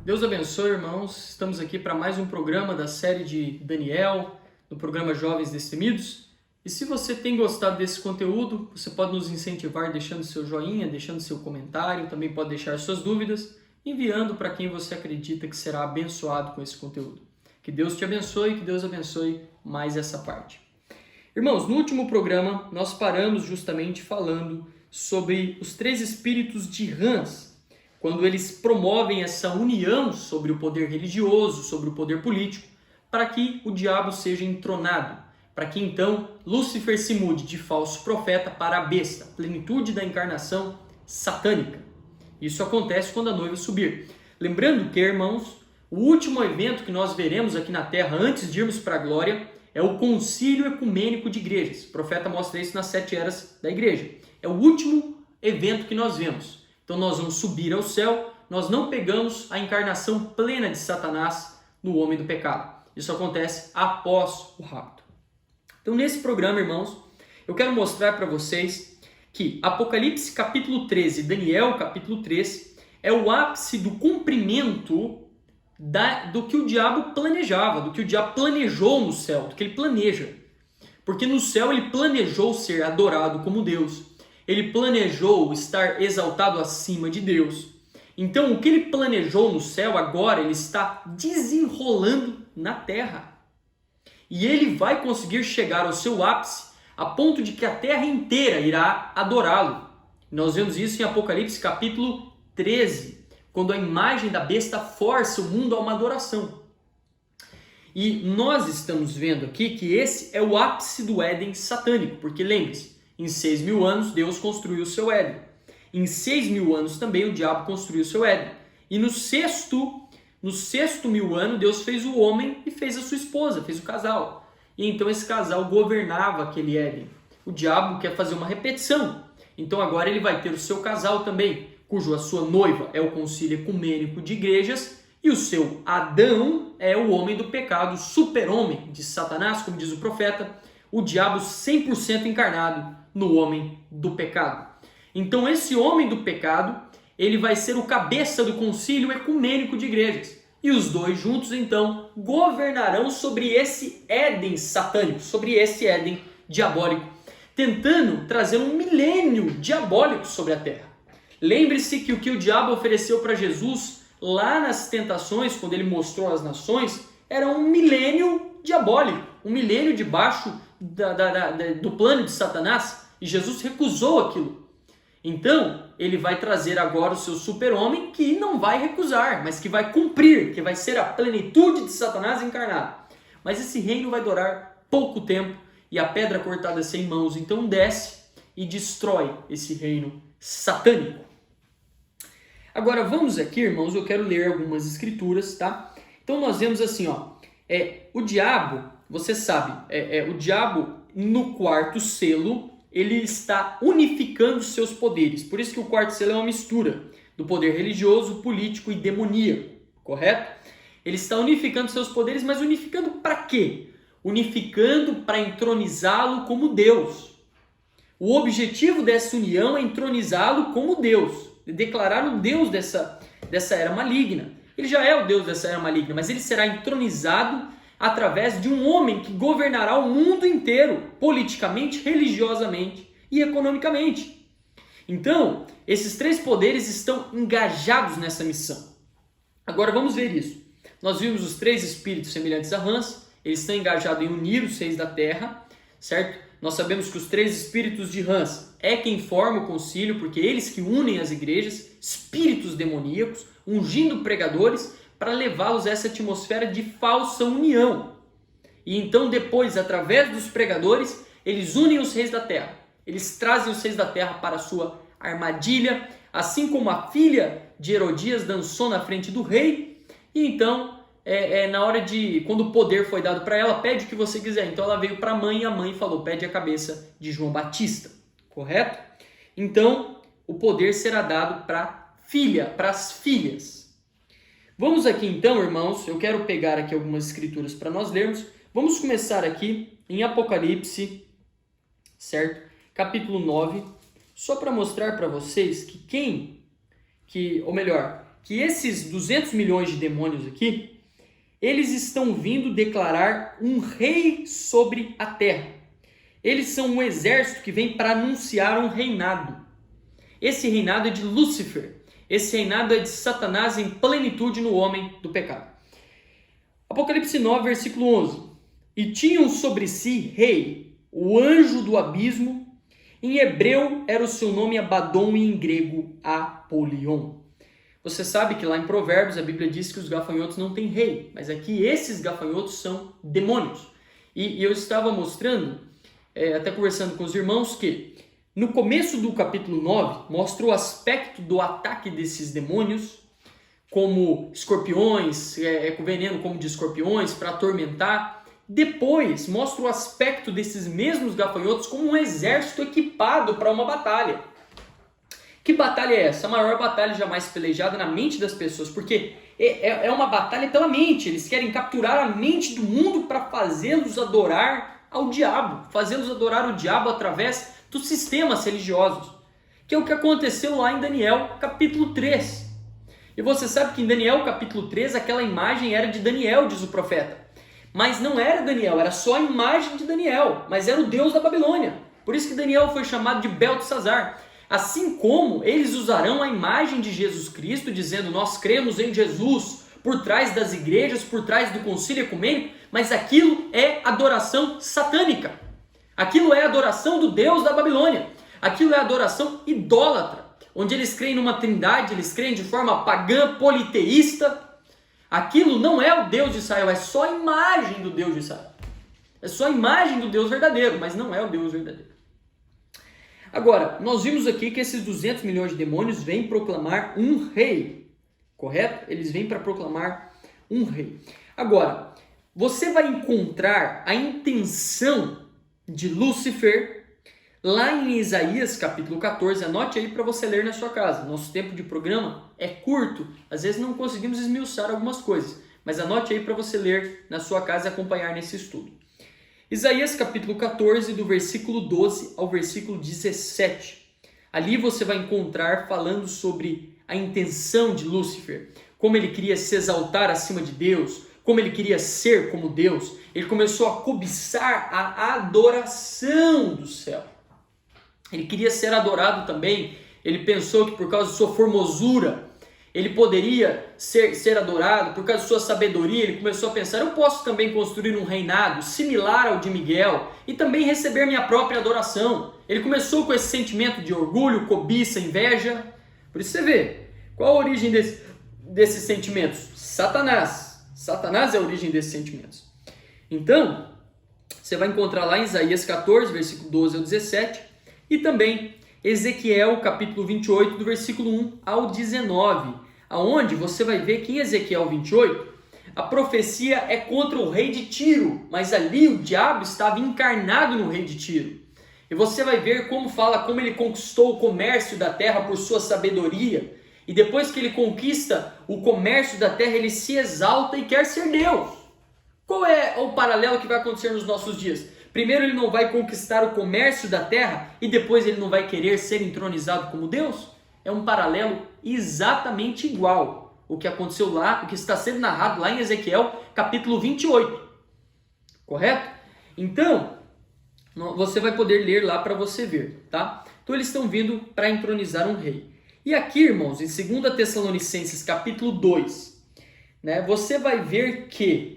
Deus abençoe, irmãos. Estamos aqui para mais um programa da série de Daniel, do programa Jovens Destemidos. E se você tem gostado desse conteúdo, você pode nos incentivar deixando seu joinha, deixando seu comentário, também pode deixar suas dúvidas, enviando para quem você acredita que será abençoado com esse conteúdo. Que Deus te abençoe, que Deus abençoe mais essa parte. Irmãos, no último programa nós paramos justamente falando sobre os três espíritos de rãs, quando eles promovem essa união sobre o poder religioso, sobre o poder político, para que o diabo seja entronado, para que então Lúcifer se mude de falso profeta para a besta, plenitude da encarnação satânica. Isso acontece quando a noiva subir. Lembrando que, irmãos, o último evento que nós veremos aqui na Terra antes de irmos para a glória é o concílio ecumênico de igrejas. O profeta mostra isso nas 7 eras da igreja. É o último evento que nós vemos. Então nós vamos subir ao céu, nós não pegamos a encarnação plena de Satanás no homem do pecado. Isso acontece após o rapto. Então nesse programa, irmãos, eu quero mostrar para vocês que Apocalipse capítulo 13 e Daniel capítulo 3 é o ápice do cumprimento do que o diabo planejava, do que o diabo planejou no céu, do que ele planeja. Porque no céu ele planejou ser adorado como Deus. Ele planejou estar exaltado acima de Deus. Então, o que ele planejou no céu, agora ele está desenrolando na terra. E ele vai conseguir chegar ao seu ápice a ponto de que a terra inteira irá adorá-lo. Nós vemos isso em Apocalipse capítulo 13, quando a imagem da besta força o mundo a uma adoração. E nós estamos vendo aqui que esse é o ápice do Éden satânico, porque lembre-se, em 6.000 anos, Deus construiu o seu Éden. Em 6.000 anos também o diabo construiu o seu Éden. E no sexto 1000 ano, Deus fez o homem e fez a sua esposa, fez o casal. E então esse casal governava aquele Éden. O diabo quer fazer uma repetição. Então agora ele vai ter o seu casal também, cujo a sua noiva é o concílio ecumênico de igrejas, e o seu Adão é o homem do pecado, o super-homem de Satanás, como diz o profeta, o diabo 100% encarnado no homem do pecado. Então esse homem do pecado, ele vai ser o cabeça do concílio ecumênico de igrejas. E os dois juntos, então, governarão sobre esse Éden satânico, sobre esse Éden diabólico, tentando trazer um milênio diabólico sobre a terra. Lembre-se que o que o diabo ofereceu para Jesus lá nas tentações, quando ele mostrou às nações, era um milênio diabólico, um milênio debaixo do plano de Satanás, e Jesus recusou aquilo. Então, ele vai trazer agora o seu super-homem, que não vai recusar, mas que vai cumprir, que vai ser a plenitude de Satanás encarnado. Mas esse reino vai durar pouco tempo, e a pedra cortada sem mãos então desce e destrói esse reino satânico. Agora vamos aqui, irmãos, eu quero ler algumas escrituras, tá? Então nós vemos assim, o diabo, você sabe, o diabo no quarto selo, ele está unificando seus poderes. Por isso que o quarto selo é uma mistura do poder religioso, político e demoníaco, correto? Ele está unificando seus poderes, mas unificando para quê? Unificando para entronizá-lo como Deus. O objetivo dessa união é entronizá-lo como Deus, declarar o Deus dessa era maligna. Ele já é o Deus dessa era maligna, mas ele será entronizado através de um homem que governará o mundo inteiro, politicamente, religiosamente e economicamente. Então, esses três poderes estão engajados nessa missão. Agora vamos ver isso. Nós vimos os três espíritos semelhantes a rãs, eles estão engajados em unir os reis da terra, certo? Nós sabemos que os três espíritos de rãs é quem forma o concílio, porque eles que unem as igrejas, espíritos demoníacos, ungindo pregadores, para levá-los a essa atmosfera de falsa união. E então depois, através dos pregadores, eles unem os reis da terra. Eles trazem os reis da terra para a sua armadilha, assim como a filha de Herodias dançou na frente do rei. E então, na hora quando o poder foi dado para ela, pede o que você quiser. Então ela veio para a mãe e a mãe falou, pede a cabeça de João Batista, correto? Então, o poder será dado para as filhas. Vamos aqui então, irmãos, eu quero pegar aqui algumas escrituras para nós lermos. Vamos começar aqui em Apocalipse, certo? Capítulo 9, só para mostrar para vocês que que esses 200 milhões de demônios aqui, eles estão vindo declarar um rei sobre a terra. Eles são um exército que vem para anunciar um reinado. Esse reinado é de Lúcifer. Esse reinado é de Satanás em plenitude no homem do pecado. Apocalipse 9, versículo 11. E tinham sobre si rei, o anjo do abismo. Em hebreu era o seu nome Abaddon e em grego Apolion. Você sabe que lá em Provérbios a Bíblia diz que os gafanhotos não têm rei, mas aqui esses gafanhotos são demônios. E eu estava mostrando, até conversando com os irmãos, que no começo do capítulo 9 mostra o aspecto do ataque desses demônios, como escorpiões, com veneno como de escorpiões, para atormentar. Depois mostra o aspecto desses mesmos gafanhotos como um exército equipado para uma batalha. Que batalha é essa? A maior batalha jamais pelejada na mente das pessoas, porque é uma batalha pela mente. Eles querem capturar a mente do mundo para fazê-los adorar ao diabo, fazê-los adorar o diabo através dos sistemas religiosos, que é o que aconteceu lá em Daniel capítulo 3. E você sabe que em Daniel capítulo 3 aquela imagem era de Daniel, diz o profeta. Mas não era Daniel, era só a imagem de Daniel, mas era o Deus da Babilônia. Por isso que Daniel foi chamado de Beltesazar. Assim como eles usarão a imagem de Jesus Cristo, dizendo, nós cremos em Jesus, por trás das igrejas, por trás do concílio ecumênico, mas aquilo é adoração satânica. Aquilo é adoração do Deus da Babilônia. Aquilo é adoração idólatra, onde eles creem numa trindade, eles creem de forma pagã, politeísta. Aquilo não é o Deus de Israel, é só a imagem do Deus de Israel. É só a imagem do Deus verdadeiro, mas não é o Deus verdadeiro. Agora, nós vimos aqui que esses 200 milhões de demônios vêm proclamar um rei, correto? Eles vêm para proclamar um rei. Agora, você vai encontrar a intenção de Lúcifer lá em Isaías capítulo 14, anote aí para você ler na sua casa. Nosso tempo de programa é curto, às vezes não conseguimos esmiuçar algumas coisas, mas anote aí para você ler na sua casa e acompanhar nesse estudo. Isaías capítulo 14, do versículo 12 ao versículo 17. Ali você vai encontrar falando sobre a intenção de Lúcifer, como ele queria se exaltar acima de Deus, como ele queria ser como Deus. Ele começou a cobiçar a adoração do céu. Ele queria ser adorado também. Ele pensou que por causa de sua formosura, ele poderia ser adorado, por causa de sua sabedoria. Ele começou a pensar, eu posso também construir um reinado similar ao de Miguel e também receber minha própria adoração. Ele começou com esse sentimento de orgulho, cobiça, inveja. Por isso você vê, qual a origem desses sentimentos? Satanás. Satanás é a origem desses sentimentos. Então, você vai encontrar lá em Isaías 14, versículo 12 ao 17, e também Ezequiel, capítulo 28, do versículo 1 ao 19, aonde você vai ver que em Ezequiel 28, a profecia é contra o rei de Tiro, mas ali o diabo estava encarnado no rei de Tiro. E você vai ver como fala, como ele conquistou o comércio da terra por sua sabedoria, e depois que ele conquista o comércio da terra, ele se exalta e quer ser Deus. Qual é o paralelo que vai acontecer nos nossos dias? Primeiro ele não vai conquistar o comércio da terra e depois ele não vai querer ser entronizado como Deus? É um paralelo exatamente igual o que aconteceu lá, o que está sendo narrado lá em Ezequiel capítulo 28. Correto? Então, você vai poder ler lá para você ver, tá? Então eles estão vindo para entronizar um rei. E aqui, irmãos, em 2 Tessalonicenses capítulo 2, né, você vai ver que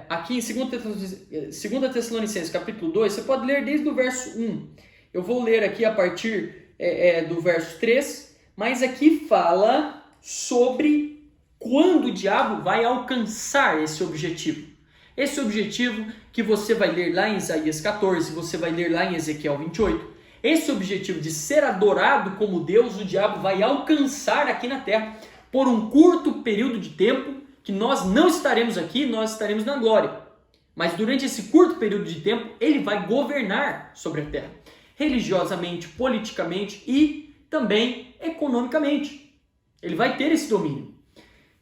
aqui em 2 Tessalonicenses capítulo 2, você pode ler desde o verso 1. Eu vou ler aqui a partir do verso 3, mas aqui fala sobre quando o diabo vai alcançar esse objetivo. Esse objetivo que você vai ler lá em Isaías 14, você vai ler lá em Ezequiel 28, esse objetivo de ser adorado como Deus, o diabo vai alcançar aqui na terra por um curto período de tempo, que nós não estaremos aqui, nós estaremos na glória. Mas durante esse curto período de tempo, ele vai governar sobre a terra, religiosamente, politicamente e também economicamente. Ele vai ter esse domínio.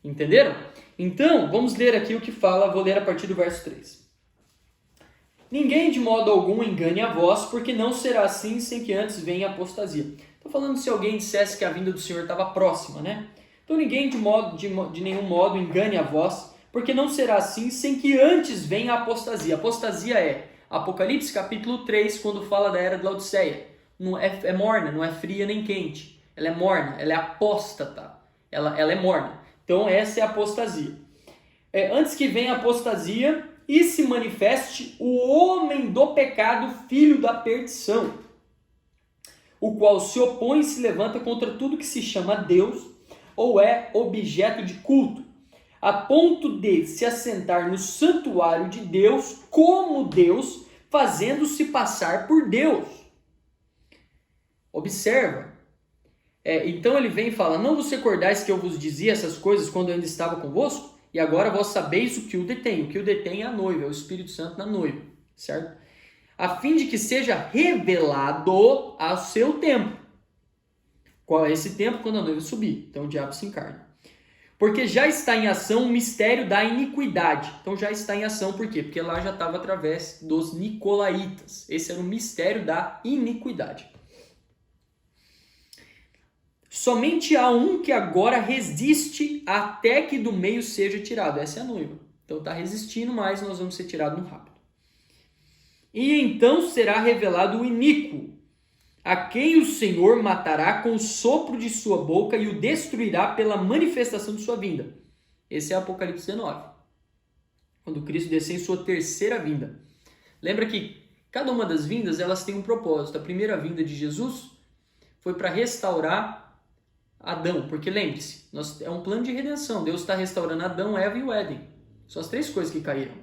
Entenderam? Então, vamos ler aqui o que fala, vou ler a partir do verso 3. Ninguém de modo algum engane a vós, porque não será assim sem que antes venha a apostasia. Estou falando se alguém dissesse que a vinda do Senhor estava próxima, né? Então ninguém de nenhum modo engane a vós, porque não será assim sem que antes venha a apostasia. A apostasia é Apocalipse capítulo 3, quando fala da era de Laodiceia. Não é morna, não é fria nem quente. Ela é morna, ela é apóstata. Ela é morna. Então essa é a apostasia. Antes que venha a apostasia e se manifeste o homem do pecado, filho da perdição, o qual se opõe e se levanta contra tudo que se chama Deus ou é objeto de culto, a ponto de se assentar no santuário de Deus como Deus, fazendo-se passar por Deus. Observa. Então ele vem e fala: não vos recordais que eu vos dizia essas coisas quando eu ainda estava convosco? E agora vós sabeis o que o detém. O que o detém é a noiva, é o Espírito Santo na noiva, certo? A fim de que seja revelado ao seu tempo. Qual é esse tempo? Quando a noiva subir. Então o diabo se encarna. Porque já está em ação o mistério da iniquidade. Então já está em ação, por quê? Porque lá já estava através dos nicolaítas. Esse era o mistério da iniquidade. Somente há um que agora resiste até que do meio seja tirado. Essa é a noiva. Então está resistindo, mas nós vamos ser tirados no rápido. E então será revelado o iníquo, a quem o Senhor matará com o sopro de sua boca e o destruirá pela manifestação de sua vinda. Esse é Apocalipse 19. Quando Cristo descer em sua terceira vinda. Lembra que cada uma das vindas, elas tem um propósito. A primeira vinda de Jesus foi para restaurar Adão, porque lembre-se, é um plano de redenção. Deus está restaurando Adão, Eva e o Éden. São as três coisas que caíram.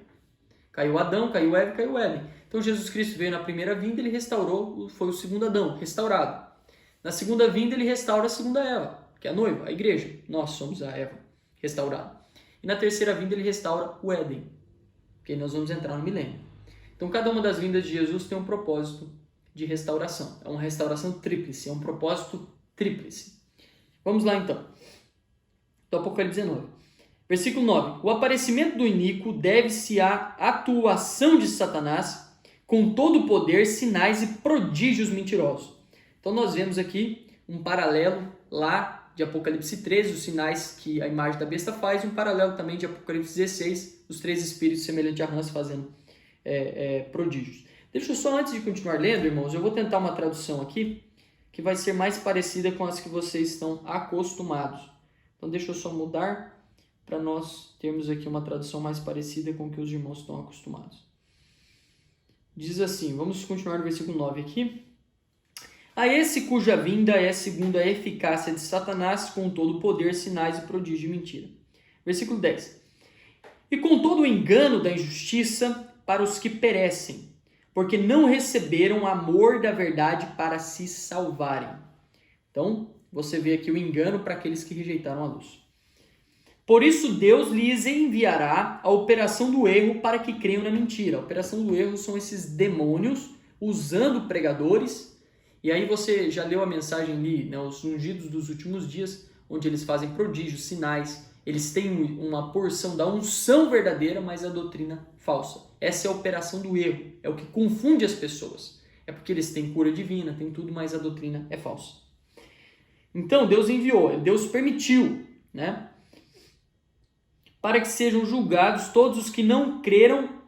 Caiu Adão, caiu Eva e caiu o Éden. Então Jesus Cristo veio na primeira vinda, ele restaurou, foi o segundo Adão, restaurado. Na segunda vinda ele restaura a segunda Eva, que é a noiva, a igreja. Nós somos a Eva, restaurada. E na terceira vinda ele restaura o Éden, porque aí nós vamos entrar no milênio. Então cada uma das vindas de Jesus tem um propósito de restauração. É uma restauração tríplice, é um propósito tríplice. Vamos lá então. Do Apocalipse 19. Versículo 9. O aparecimento do iníquo deve-se à atuação de Satanás com todo o poder, sinais e prodígios mentirosos. Então nós vemos aqui um paralelo lá de Apocalipse 13, os sinais que a imagem da besta faz, e um paralelo também de Apocalipse 16, os três espíritos semelhantes a rãs fazendo prodígios. Deixa eu só, antes de continuar lendo, irmãos, eu vou tentar uma tradução aqui que vai ser mais parecida com as que vocês estão acostumados. Então deixa eu só mudar para nós termos aqui uma tradução mais parecida com o que os irmãos estão acostumados. Diz assim, vamos continuar no versículo 9 aqui. A esse cuja vinda é segundo a eficácia de Satanás, com todo o poder, sinais e prodígio de mentira. Versículo 10. E com todo o engano da injustiça para os que perecem, porque não receberam amor da verdade para se salvarem. Então, você vê aqui o engano para aqueles que rejeitaram a luz. Por isso Deus lhes enviará a operação do erro para que creiam na mentira. A operação do erro são esses demônios usando pregadores. E aí você já leu a mensagem ali, né, os ungidos dos últimos dias, onde eles fazem prodígios, sinais. Eles têm uma porção da unção verdadeira, mas a doutrina falsa. Essa é a operação do erro. É o que confunde as pessoas. É porque eles têm cura divina, têm tudo, mas a doutrina é falsa. Então Deus enviou, Deus permitiu, né? Para que sejam julgados todos os que não creram,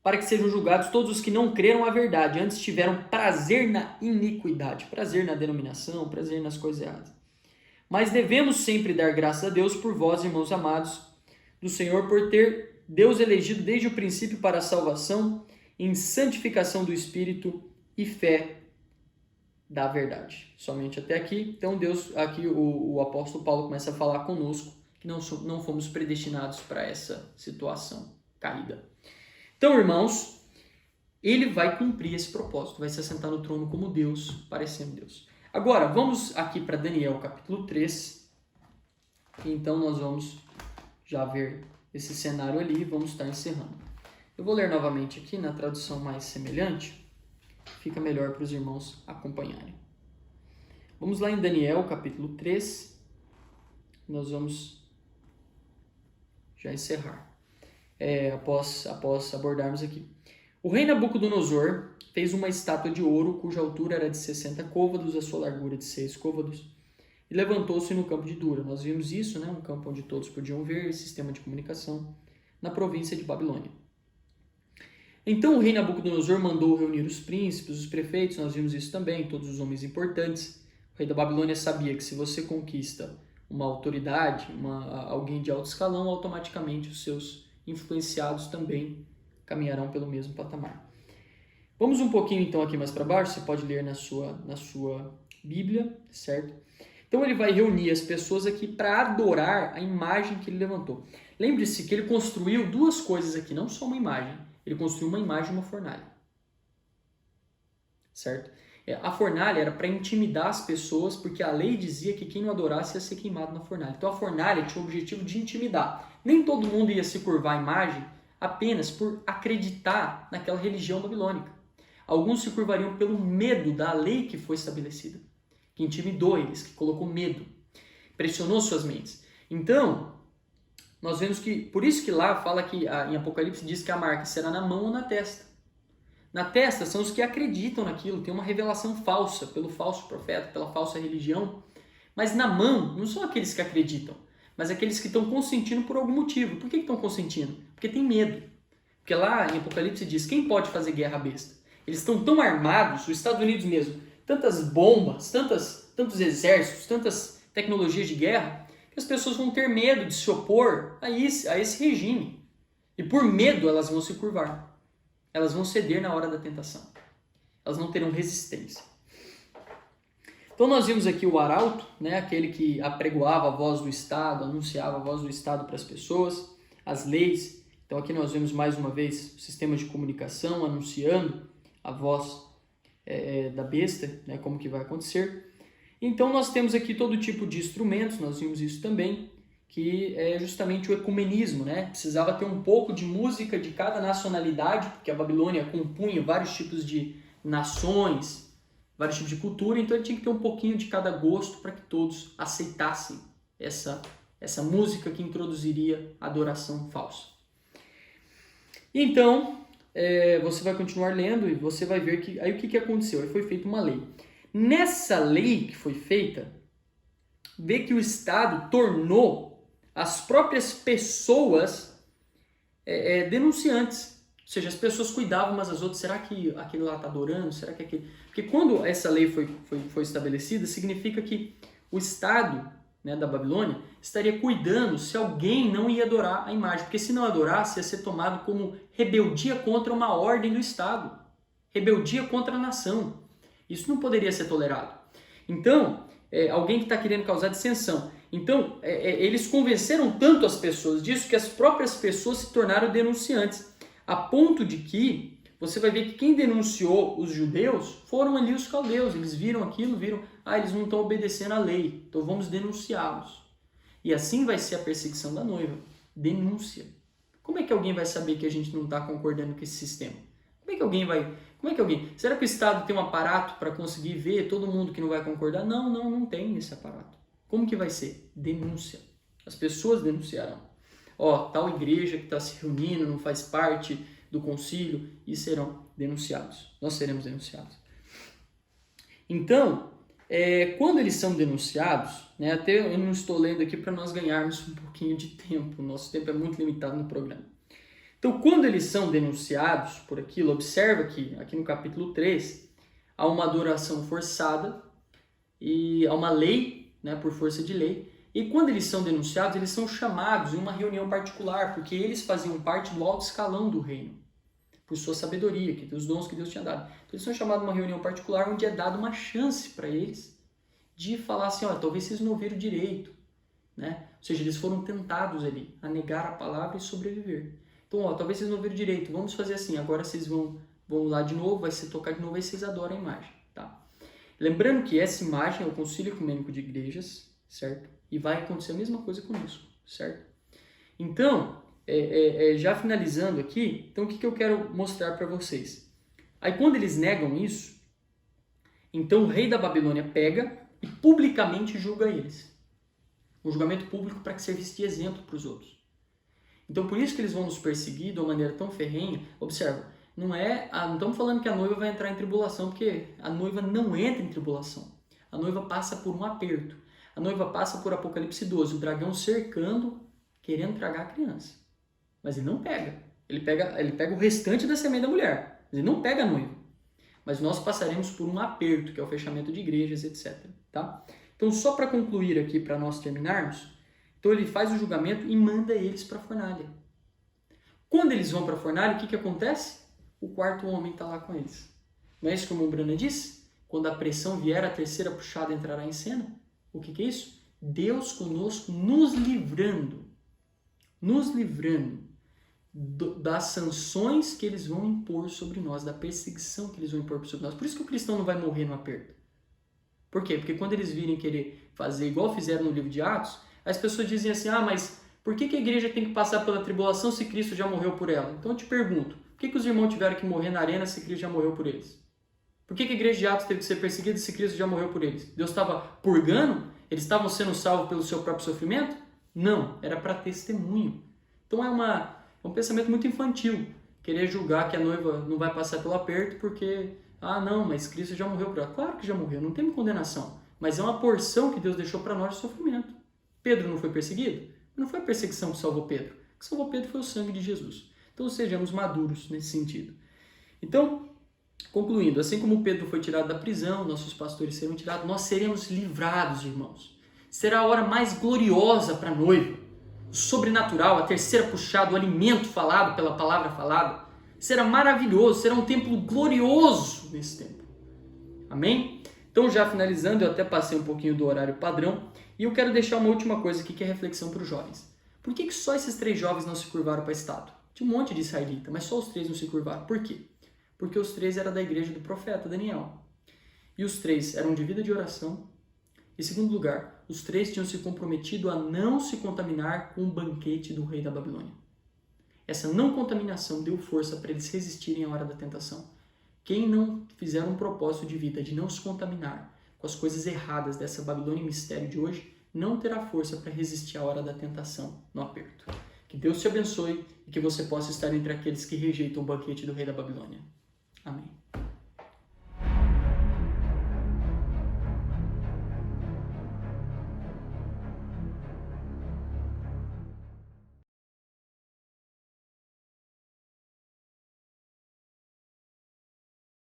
a verdade, antes tiveram prazer na iniquidade, prazer na denominação, prazer nas coisas erradas. Mas devemos sempre dar graças a Deus por vós, irmãos amados do Senhor, por ter Deus elegido desde o princípio para a salvação, em santificação do Espírito e fé da verdade. Somente até aqui. Então Deus, aqui o apóstolo Paulo começa a falar conosco que não fomos predestinados para essa situação caída. Então, irmãos, ele vai cumprir esse propósito, vai se assentar no trono como Deus, parecendo Deus. Agora, vamos aqui para Daniel, capítulo 3. Então, nós vamos já ver esse cenário ali e vamos estar encerrando. Eu vou ler novamente aqui na tradução mais semelhante, fica melhor para os irmãos acompanharem. Vamos lá em Daniel, capítulo 3. Nós vamos já encerrar, após abordarmos aqui. O rei Nabucodonosor fez uma estátua de ouro cuja altura era de 60 côvados, a sua largura de 6 côvados, e levantou-se no campo de Dura. Nós vimos isso, né? Um campo onde todos podiam ver, sistema de comunicação, na província de Babilônia. Então o rei Nabucodonosor mandou reunir os príncipes, os prefeitos, nós vimos isso também, todos os homens importantes. O rei da Babilônia sabia que se você conquista uma autoridade, alguém de alto escalão, automaticamente os seus influenciados também caminharão pelo mesmo patamar. Vamos um pouquinho então aqui mais para baixo, você pode ler na sua Bíblia, certo? Então ele vai reunir as pessoas aqui para adorar a imagem que ele levantou. Lembre-se que ele construiu duas coisas aqui, não só uma imagem. Ele construiu uma imagem e uma fornalha. Certo? A fornalha era para intimidar as pessoas, porque a lei dizia que quem não adorasse ia ser queimado na fornalha. Então a fornalha tinha o objetivo de intimidar. Nem todo mundo ia se curvar à imagem apenas por acreditar naquela religião babilônica. Alguns se curvariam pelo medo da lei que foi estabelecida, que intimidou eles, que colocou medo, pressionou suas mentes. Então, nós vemos que, por isso que lá fala que em Apocalipse diz que a marca será na mão ou na testa. Na testa são os que acreditam naquilo, tem uma revelação falsa pelo falso profeta, pela falsa religião. Mas na mão não são aqueles que acreditam, mas aqueles que estão consentindo por algum motivo. Por que estão consentindo? Porque tem medo. Porque lá em Apocalipse diz, quem pode fazer guerra à besta? Eles estão tão armados, os Estados Unidos mesmo, tantas bombas, tantos exércitos, tantas tecnologias de guerra, que as pessoas vão ter medo de se opor a esse regime. E por medo elas vão se curvar. Elas vão ceder na hora da tentação. Elas não terão resistência. Então nós vimos aqui o arauto, né, aquele que apregoava a voz do Estado, anunciava a voz do Estado para as pessoas, as leis. Então aqui nós vemos mais uma vez o sistema de comunicação anunciando a voz da besta, né, como que vai acontecer. Então nós temos aqui todo tipo de instrumentos, nós vimos isso também, que é justamente o ecumenismo, né? Precisava ter um pouco de música de cada nacionalidade, porque a Babilônia compunha vários tipos de nações, vários tipos de cultura, então ele tinha que ter um pouquinho de cada gosto para que todos aceitassem essa música que introduziria a adoração falsa. Então, você vai continuar lendo e você vai ver que aí o que aconteceu? Aí foi feita uma lei. Nessa lei que foi feita, vê que o Estado tornou as próprias pessoas denunciantes. Ou seja, as pessoas cuidavam umas das outras. Será que aquele lá está adorando? Será que aquele... Porque quando essa lei foi estabelecida, significa que o Estado, né, da Babilônia estaria cuidando se alguém não ia adorar a imagem. Porque se não adorasse, ia ser tomado como rebeldia contra uma ordem do Estado. Rebeldia contra a nação. Isso não poderia ser tolerado. Então, alguém que está querendo causar dissensão. Então, eles convenceram tanto as pessoas disso que as próprias pessoas se tornaram denunciantes. A ponto de que você vai ver que quem denunciou os judeus foram ali os caldeus. Eles viram aquilo, eles não estão obedecendo à lei, então vamos denunciá-los. E assim vai ser a perseguição da noiva. Denúncia. Como é que alguém vai saber que a gente não está concordando com esse sistema? Como é que alguém... Será que o Estado tem um aparato para conseguir ver todo mundo que não vai concordar? Não tem esse aparato. Como que vai ser? Denúncia. As pessoas denunciarão. Tal igreja que está se reunindo, não faz parte do concílio, e serão denunciados. Nós seremos denunciados. Então, quando eles são denunciados, né, até eu não estou lendo aqui para nós ganharmos um pouquinho de tempo, o nosso tempo é muito limitado no programa. Então, quando eles são denunciados por aquilo, observa que aqui no capítulo 3, há uma adoração forçada e há uma lei, né, por força de lei. E quando eles são denunciados, eles são chamados em uma reunião particular, porque eles faziam parte do alto escalão do reino, por sua sabedoria, dos dons que Deus tinha dado. Então, eles são chamados em uma reunião particular, onde é dada uma chance para eles de falar assim, talvez vocês não ouviram direito, né? Ou seja, eles foram tentados ali a negar a palavra e sobreviver. Então, talvez vocês não ouviram direito, vamos fazer assim, agora vocês vão lá de novo, vai ser tocar de novo, e vocês adoram a imagem, tá? Lembrando que essa imagem é o Concílio Ecumênico de Igrejas, certo? E vai acontecer a mesma coisa conosco, certo? Então, já finalizando aqui, então o que eu quero mostrar para vocês? Aí quando eles negam isso, então o rei da Babilônia pega e publicamente julga eles. Um julgamento público para que servisse de exemplo para os outros. Então por isso que eles vão nos perseguir de uma maneira tão ferrenha. Observa, não estamos falando que a noiva vai entrar em tribulação, porque a noiva não entra em tribulação. A noiva passa por um aperto. A noiva passa por Apocalipse 12, o dragão cercando, querendo tragar a criança. Mas ele não pega. Ele pega o restante da semente da mulher. Mas ele não pega a noiva. Mas nós passaremos por um aperto, que é o fechamento de igrejas, etc. Tá? Então, só para concluir aqui, para nós terminarmos, então ele faz o julgamento e manda eles para a fornalha. Quando eles vão para a fornalha, o que acontece? O quarto homem está lá com eles. Não é isso que o Mombrana disse? Quando a pressão vier, a terceira puxada entrará em cena. O que é isso? Deus conosco nos livrando das sanções que eles vão impor sobre nós, da perseguição que eles vão impor sobre nós. Por isso que o cristão não vai morrer no aperto. Por quê? Porque quando eles virem querer fazer igual fizeram no livro de Atos, as pessoas dizem assim, mas por que a igreja tem que passar pela tribulação se Cristo já morreu por ela? Então eu te pergunto, por que os irmãos tiveram que morrer na arena se Cristo já morreu por eles? Por que a igreja de Atos teve que ser perseguida se Cristo já morreu por eles? Deus estava purgando? Eles estavam sendo salvos pelo seu próprio sofrimento? Não, era para testemunho. Então é um pensamento muito infantil, querer julgar que a noiva não vai passar pelo aperto porque, não, mas Cristo já morreu por ela. Claro que já morreu, não tem condenação, mas é uma porção que Deus deixou para nós de sofrimento. Pedro não foi perseguido? Não foi a perseguição que salvou Pedro. O que salvou Pedro foi o sangue de Jesus. Então sejamos maduros nesse sentido. Então, concluindo, assim como Pedro foi tirado da prisão, nossos pastores serão tirados, nós seremos livrados, irmãos. Será a hora mais gloriosa para a noiva. O sobrenatural, a terceira puxada, o alimento falado pela palavra falada. Será maravilhoso, será um tempo glorioso nesse tempo. Amém? Então, já finalizando, eu até passei um pouquinho do horário padrão e eu quero deixar uma última coisa aqui que é reflexão para os jovens. Por que só esses 3 jovens não se curvaram para a estátua? Tinha um monte de israelita, mas só os 3 não se curvaram. Por quê? Porque os 3 eram da igreja do profeta Daniel. E os 3 eram de vida de oração. Em segundo lugar, os 3 tinham se comprometido a não se contaminar com o banquete do rei da Babilônia. Essa não contaminação deu força para eles resistirem à hora da tentação. Quem não fizer um propósito de vida de não se contaminar com as coisas erradas dessa Babilônia e mistério de hoje, não terá força para resistir à hora da tentação no aperto. Que Deus te abençoe e que você possa estar entre aqueles que rejeitam o banquete do rei da Babilônia. Amém.